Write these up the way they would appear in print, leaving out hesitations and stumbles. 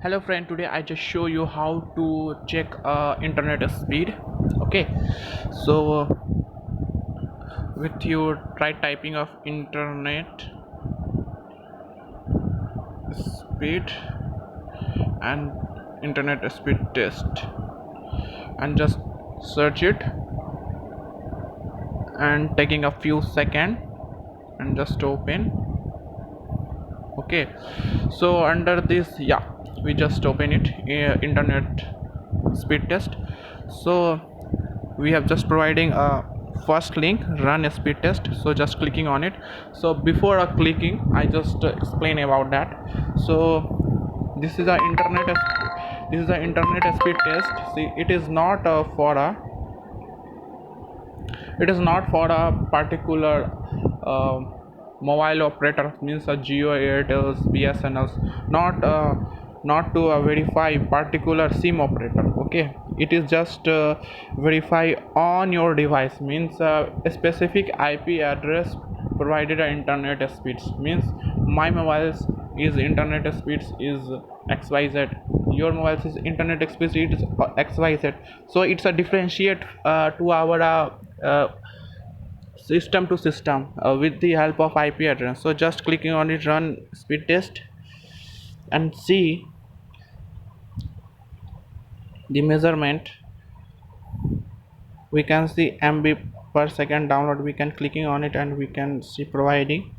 Hello friend, today I just show you how to check internet speed. Okay, so with you try typing of internet speed and internet speed test and just search it and taking a few seconds and just open. Okay, so under this, yeah, we just open it, internet speed test. So we have just providing a first link, run a speed test, so just clicking on it. So before clicking, I just explain about that. So this is a internet speed test. See, it is not for a particular uh, mobile operator, means a Geo, Airtels, BSNLs, not to verify particular SIM operator. Okay, it is just verify on your device, means a specific IP address provided internet speeds, means my mobile's is internet speeds is xyz, your mobile's is internet speeds is xyz. So it's a differentiate to our system to system with the help of IP address. So just clicking on it, run speed test and see the measurement. We can see MB per second download. We can clicking on it and we can see providing.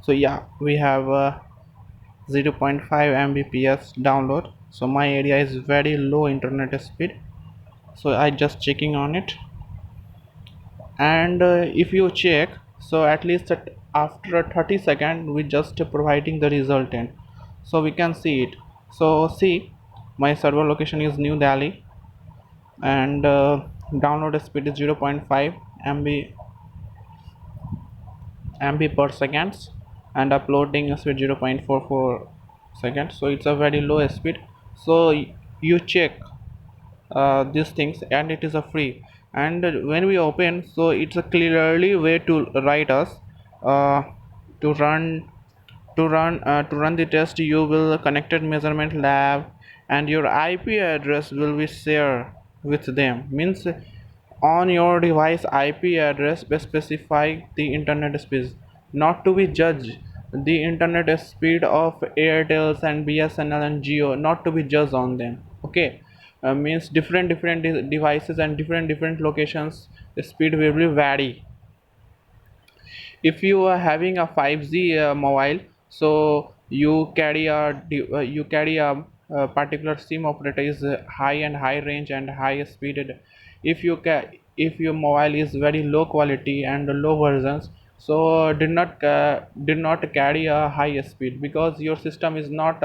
So yeah, we have 0.5 Mbps download. So my area is very low internet speed. So I just checking on it, and if you check, so at least after 30 seconds we just providing the resultant, so we can see it. So see, my server location is New Delhi, and download speed is 0.5 MB per seconds, and uploading speed 0.44 seconds. So it's a very low speed. So you check these things, and it is a free. And when we open, so it's a clearly way to write us uh, to run to run the test. You will connected measurement lab, and your IP address will be shared with them, means on your device IP address specify the internet speed, not to be judged. The internet speed of Airtels and BSNL and Geo, not to be judged on them. Okay, means different devices and different locations, the speed will be vary. If you are having a 5G mobile, so you carry a particular SIM operator is high and high range and high speed. If your mobile is very low quality and low versions, so did not carry a high speed, because your system is not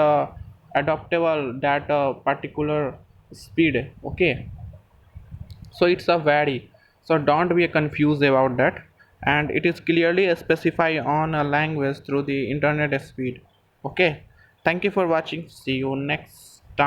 adaptable that particular speed. Okay, so it's a vary. So don't be confused about that, and it is clearly specified on a language through the internet speed. Okay, thank you for watching, see you next.